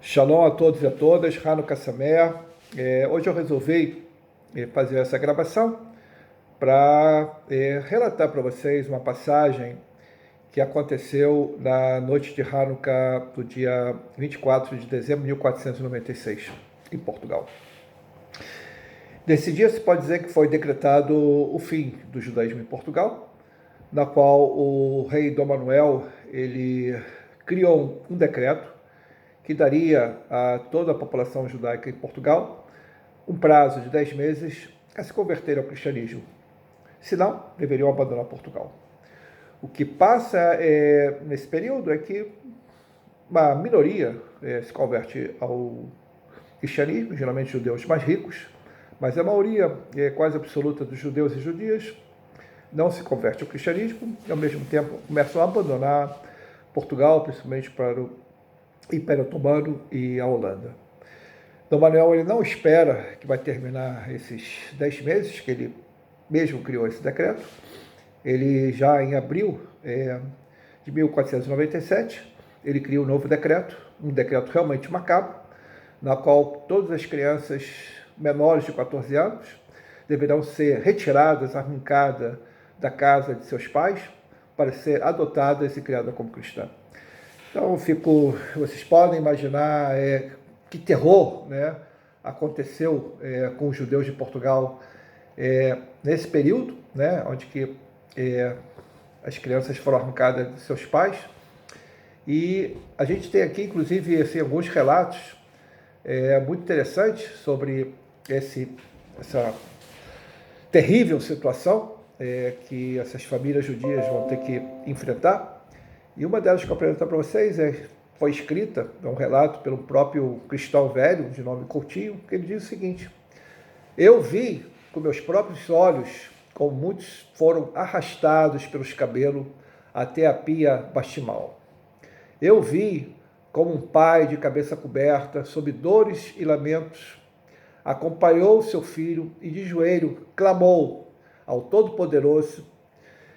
Shalom a todos e a todas, Hanukkah Sameach. Hoje eu resolvi fazer essa gravação para relatar para vocês uma passagem que aconteceu na noite de Hanukkah do dia 24 de dezembro de 1496, em Portugal. Nesse dia se pode dizer que foi decretado o fim do judaísmo em Portugal, na qual o rei Dom Manuel ele criou um decreto que daria a toda a população judaica em Portugal um prazo de 10 meses a se converter ao cristianismo. Senão, deveriam abandonar Portugal. O que passa nesse período é que uma minoria se converte ao cristianismo, geralmente judeus mais ricos, mas a maioria quase absoluta dos judeus e judias não se converte ao cristianismo e, ao mesmo tempo, começam a abandonar Portugal, principalmente para o Império Otomano e a Holanda. Dom Manuel ele não espera que vai terminar esses 10 meses, que ele mesmo criou esse decreto. Ele já em abril de 1497, ele cria um novo decreto, um decreto realmente macabro, na qual todas as crianças menores de 14 anos deverão ser retiradas, arrancadas da casa de seus pais para ser adotadas e criadas como cristãs. Então, vocês podem imaginar que terror aconteceu com os judeus de Portugal nesse período, onde que as crianças foram arrancadas de seus pais. E a gente tem aqui, inclusive, assim, alguns relatos muito interessantes sobre essa terrível situação que essas famílias judias vão ter que enfrentar. E uma delas que eu apresento para vocês foi escrita, é um relato pelo próprio cristão velho, de nome Coutinho, que ele diz o seguinte: eu vi com meus próprios olhos como muitos foram arrastados pelos cabelos até a pia bastimal. Eu vi como um pai de cabeça coberta, sob dores e lamentos, acompanhou seu filho e de joelho clamou ao Todo-Poderoso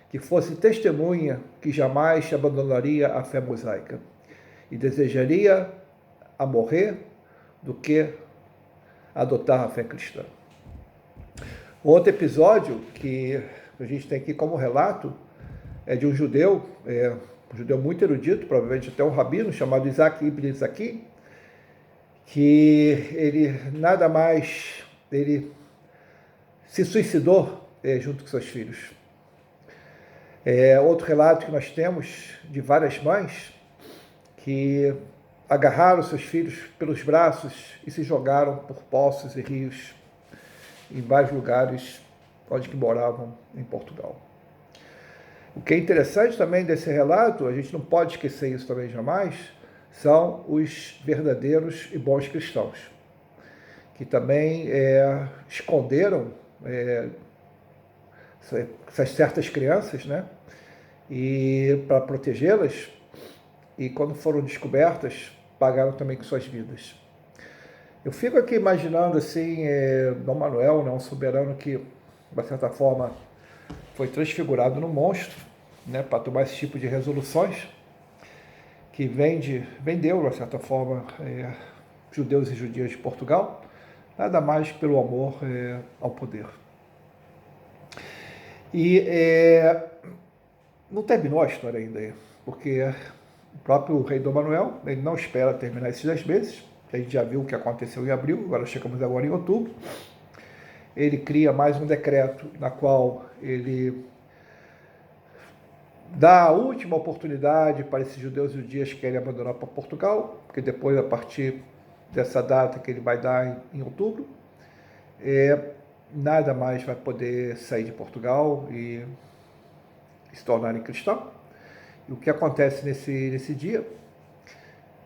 que fosse testemunha que jamais abandonaria a fé mosaica e desejaria a morrer do que adotar a fé cristã. Outro episódio que a gente tem aqui como relato é de um judeu muito erudito, provavelmente até um rabino, chamado Isaac Ibn Zaki, que ele se suicidou junto com seus filhos. Outro relato que nós temos de várias mães que agarraram seus filhos pelos braços e se jogaram por poços e rios em vários lugares onde que moravam em Portugal. O que é interessante também desse relato, a gente não pode esquecer isso também jamais, são os verdadeiros e bons cristãos, que também esconderam essas certas crianças, e para protegê-las, e quando foram descobertas, pagaram também com suas vidas. Eu fico aqui imaginando assim, Dom Manuel, um soberano que, de uma certa forma, foi transfigurado num monstro, para tomar esse tipo de resoluções, que vendeu, de uma certa forma, judeus e judias de Portugal, nada mais pelo amor ao poder. E não terminou a história ainda, porque o próprio rei Dom Manuel ele não espera terminar esses 10 meses, a gente já viu o que aconteceu em abril, agora chegamos agora em outubro. Ele cria mais um decreto na qual ele dá a última oportunidade para esses judeus e judias que querem abandonar para Portugal, porque depois, a partir dessa data que ele vai dar em outubro, nada mais vai poder sair de Portugal e se tornarem cristãos. E o que acontece nesse dia?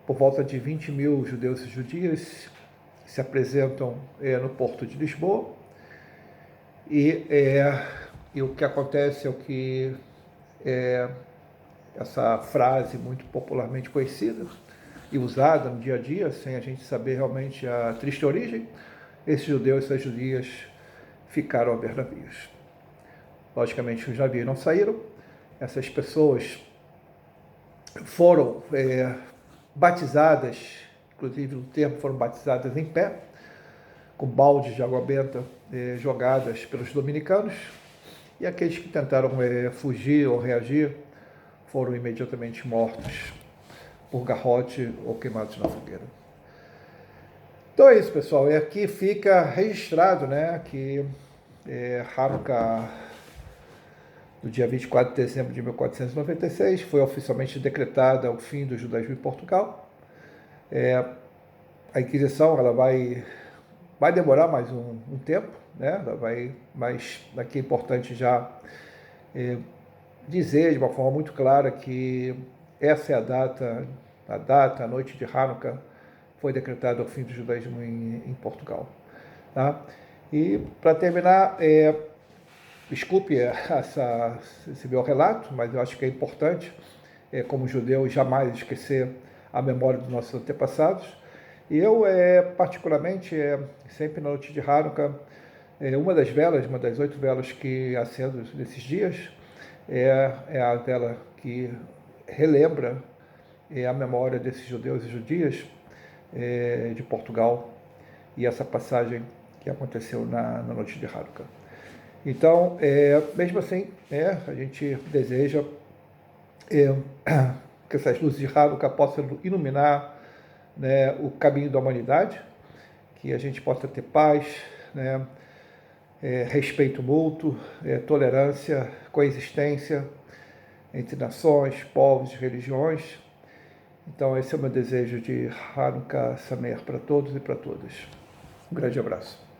Por volta de 20 mil judeus e judias se apresentam no porto de Lisboa, e o que acontece é o que essa frase muito popularmente conhecida e usada no dia a dia, sem a gente saber realmente a triste origem, esses judeus e essas judias ficaram a ver navios. Logicamente, os navios não saíram, essas pessoas foram batizadas inclusive no termo foram batizadas em pé, com baldes de água benta jogadas pelos dominicanos, e aqueles que tentaram fugir ou reagir foram imediatamente mortos por garrote ou queimados na fogueira. Então é isso, pessoal. E aqui fica registrado, né, que Hanukkah, no dia 24 de dezembro de 1496, foi oficialmente decretada o fim do judaísmo em Portugal. A Inquisição ela vai demorar mais um tempo, né? Mas aqui é importante já dizer de uma forma muito clara que essa é a noite de Hanukkah, foi decretado o fim do judaísmo em Portugal. Tá? E, para terminar, desculpe esse meu relato, mas eu acho que é importante, como judeu, jamais esquecer a memória dos nossos antepassados. E eu, particularmente, sempre na noite de Hanukkah, uma das 8 velas que acendo nesses dias é a vela que relembra a memória desses judeus e judias de Portugal e essa passagem que aconteceu na noite de Hanukkah. Então, mesmo assim, a gente deseja que essas luzes de Hanukkah possam iluminar, né, o caminho da humanidade, que a gente possa ter paz, né, respeito mútuo, tolerância, coexistência entre nações, povos e religiões. Então esse é o meu desejo de Hanukkah Sameach para todos e para todas. Um grande abraço.